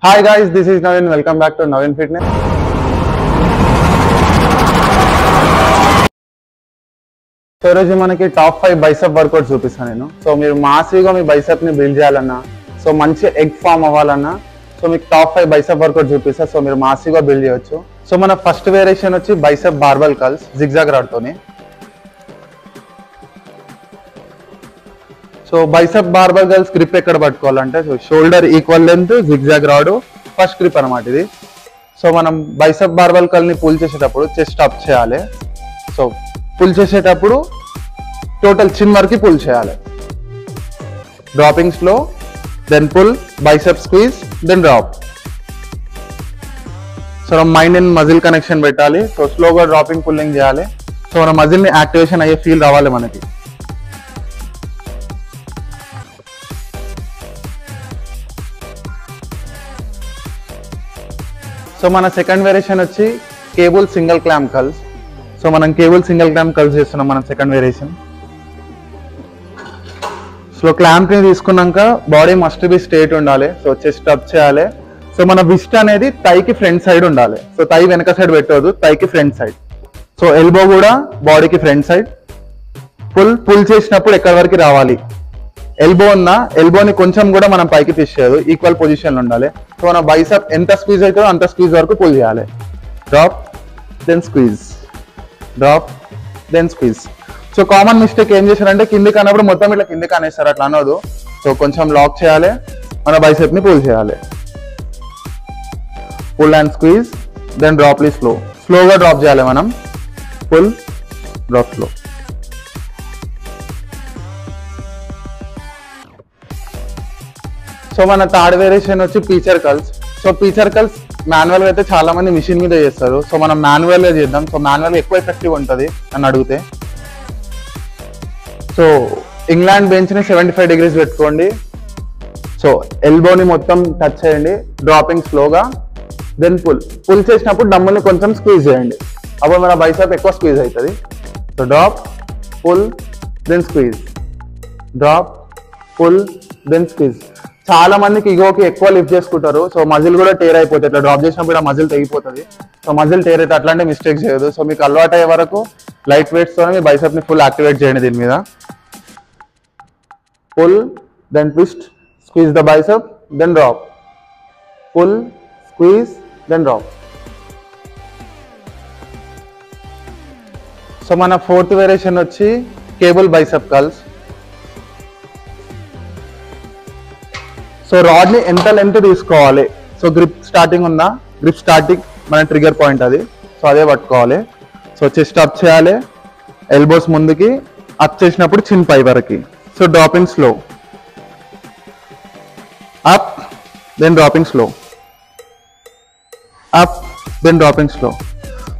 Hi guys, this is Navin. Welcome back to Navin Fitness. So ఈరోజు మనకి top 5 bicep work out చూపిస్తాను నేను. So మీరు మాసివ్గా మీ బైసెప్ ని బిల్డ్ చేయాలన్నా, సో మంచి ఎగ్ ఫామ్ అవ్వాలన్నా, సో మీకు టాప్ 5 బైసెప్ వర్కౌట్ చూపిస్తా. సో మీరు మాసివ్గా బిల్డ్ చేయొచ్చు. సో మన ఫస్ట్ వేరియేషన్ వచ్చి bicep barbell curls zigzag rod తోని. So bicep barbell curls grip ఎక్కడ పట్టుకోవాలంటే, so shoulder equal length zigzag rod first grip అనమాట ఇది. సో మనం బైసెప్ బార్బెల్ కర్ల్ ని పుల్ చేసేటప్పుడు చెస్ట్ అప్ చేయాలి. సో పుల్ చేసేటప్పుడు టోటల్ చిన్ వరకు పుల్ చేయాలి. Dropping slow, then pull, bicep squeeze, then drop. So మనం మైండ్ అండ్ మజిల్ కనెక్షన్ పెట్టాలి. సో స్లోగా డ్రాపింగ్ పుల్లింగ్ చేయాలి. సో మన మజిల్ ని యాక్టివేషన్ అయ్యే ఫీల్ రావాలి మనకి. సో మన సెకండ్ వేరియేషన్ వచ్చి cable single clamp curls. So మనం కేబుల్ సింగిల్ క్లాంప్ కర్ల్స్ చేస్తున్నాం మనం సెకండ్ వేరియేషన్. సో క్లాంప్ ని తీసుకున్నాక బాడీ మస్ట్ బి స్ట్రేట్ ఉండాలి. సో చెస్ట్ అప్ చేయాలి. సో మన విస్ట్ అనేది థైకి ఫ్రంట్ సైడ్ ఉండాలి. సో థై వెనక సైడ్ పెట్టవద్దు, థైకి ఫ్రంట్ సైడ్. సో ఎల్బో కూడా బాడీకి ఫ్రంట్ సైడ్. పుల్ చేసినప్పుడు ఎక్కడి వరకు రావాలి, ఎల్బో ఉన్నా ఎల్బోని కొంచెం కూడా మనం పైకి తీసేయదు, ఈక్వల్ పొజిషన్ లో ఉండాలి. సో మన బైసెప్ ఎంత స్క్వీజ్ అవుతుందో అంత స్క్వీజ్ వరకు పుల్ చేయాలి. Drop, then squeeze, drop, then squeeze. So common mistake ఏం చేశారంటే కిందికి అన్నప్పుడు మొత్తం ఇట్లా కిందికి అనేస్తారు, అట్లా అనదు. సో కొంచెం లాక్ చేయాలి, మన బైసెప్ ని పుల్ చేయాలి. Pull and squeeze, then drop లి స్లో. స్లోగా డ్రాప్ చేయాలి మనం. Pull, drop, slow. సో మన థర్డ్ వేరియేషన్ వచ్చి preacher curls. So preacher curls manual అయితే చాలా మంది మిషన్ మీద చేస్తారు. సో మనం మాన్యువల్ గా చేద్దాం. సో మాన్యువల్ ఎక్కువ ఎఫెక్టివ్ ఉంటుంది అని అడిగితే, సో ఇంగ్లాండ్ బెంచ్ ని 75 degrees పెట్టుకోండి. సో ఎల్బోని మొత్తం టచ్ చేయండి, డ్రాపింగ్ స్లోగా, దెన్ పుల్ చేసినప్పుడు డమ్ముని కొంచెం స్క్వీజ్ చేయండి. అప్పుడు మన బైసెప్ ఎక్కువ స్క్వీజ్ అవుతుంది. So drop, pull, then squeeze, drop, pull, then squeeze. చాలా మందికి ఇగోకి ఎక్కువ లిఫ్ట్ చేసుకుంటారు. సో మజిల్ కూడా టేర్ అయిపోతుంది. ఇట్లా డ్రాప్ చేసినప్పుడు ఆ మజిల్ తెగిపోతుంది. సో మజిల్ టేర్ అయితే అట్లాంటి మిస్టేక్ చేయదు. సో మీకు అలవాటు అయ్యే వరకు లైట్ వెయిట్స్ తో మీ బైసెప్ ని ఫుల్ యాక్టివేట్ చేయండి దీని మీద. Pull, then twist, squeeze the bicep, then drop, pull, squeeze, then drop. So మన ఫోర్త్ వేరియేషన్ వచ్చి cable bicep curls. So rod ని ఎంత లెంత్ తీసుకోవాలి, సో గ్రిప్ స్టార్టింగ్ ఉందా, గ్రిప్ స్టార్టింగ్ మన ట్రిగర్ పాయింట్ అది. సో అదే పట్టుకోవాలి. సో చెస్ట్ అప్ చేయాలి, ఎల్బోస్ ముందుకి, అప్ చేసినప్పుడు చిన్ పై వరకు. So dropping slow, up, then dropping slow, up, then dropping slow.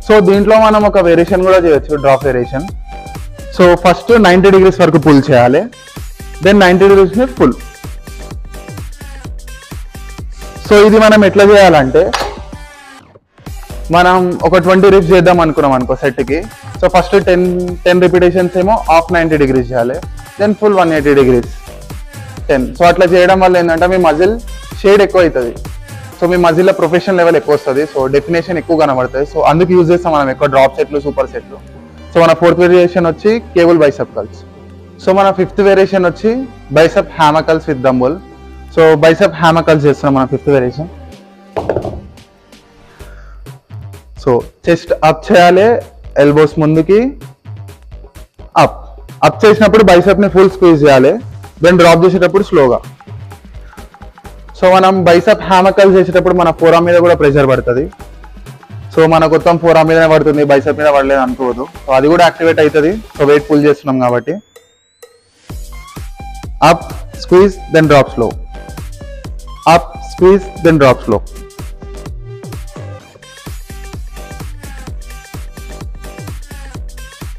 So దీంట్లో మనం ఒక వేరియేషన్ కూడా చేయొచ్చు, drop variation. So first 90 degrees వరకు పుల్ చేయాలి, దెన్ 90 degrees ని పుల్. సో ఇది మనం ఎట్లా చేయాలంటే, మనం ఒక 20 reps చేద్దాం అనుకున్నాం అనుకో సెట్కి. సో ఫస్ట్ 10 repetitions ఏమో ఆఫ్ 90 degrees చేయాలి, దెన్ ఫుల్ 180 degrees 10. సో అట్లా చేయడం వల్ల ఏంటంటే మీ మజిల్ షేడ్ ఎక్కువ అవుతుంది. సో మీ మజిల్లో ప్రొఫెషనల్ లెవెల్ ఎక్కువ వస్తుంది. సో డెఫినేషన్ ఎక్కువ కనబడుతుంది. సో అందుకు యూజ్ చేస్తాం మనం ఎక్కువ డ్రాప్ సెట్లు, సూపర్ సెట్లు. సో మన ఫోర్త్ వేరియేషన్ వచ్చి కేబుల్ బైసెప్ కర్ల్స్. సో మన ఫిఫ్త్ వేరియేషన్ వచ్చి bicep hammer curls with dumbbell. So bicep hammer curls చేస్తున్నాం మన fifth variation. So chest up చేయాలి, ఎల్బోస్ ముందుకి, అప్ చేసినప్పుడు బైసెప్ ని ఫుల్ స్క్వీజ్ చేయాలి, దెన్ డ్రాప్ చేసేటప్పుడు స్లోగా. సో మనం బైసెప్ హ్యామర్ కర్ల్స్ చేసేటప్పుడు మన ఫోరామ్ మీద కూడా ప్రెషర్ పడుతుంది. సో మన మొత్తం ఫోరామ్ మీదనే పడుతుంది, బైసెప్ మీద పడలేదు అనుకోవద్దు. సో అది కూడా యాక్టివేట్ అవుతుంది. సో వెయిట్ పుల్ చేస్తున్నాం కాబట్టి. Up, squeeze, then drop slow, up, squeeze, then drop slow.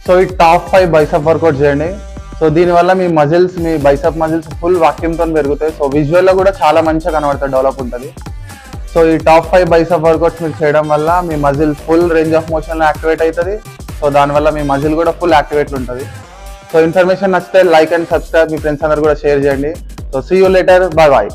So ఈ టాప్ 5 బైసెప్ వర్కౌట్ చేయండి. సో దీనివల్ల మీ మజిల్స్, మీ బైసెప్ మజిల్స్ ఫుల్ వాక్యూమ్తో పెరుగుతాయి. సో విజువల్లో కూడా చాలా మంచిగా కనబడుతుంది, డెవలప్ ఉంటుంది. సో ఈ టాప్ 5 బైసెప్ వర్కౌట్స్ మీరు చేయడం వల్ల మీ మజిల్ ఫుల్ రేంజ్ ఆఫ్ మోషన్లో యాక్టివేట్ అవుతుంది. సో దానివల్ల మీ మజిల్ కూడా ఫుల్ యాక్టివేట్ ఉంటుంది. సో ఇన్ఫర్మేషన్ నచ్చితే లైక్ అండ్ సబ్స్క్రైబ్, మీ ఫ్రెండ్స్ అందరూ కూడా షేర్ చేయండి. So see you later, bye bye.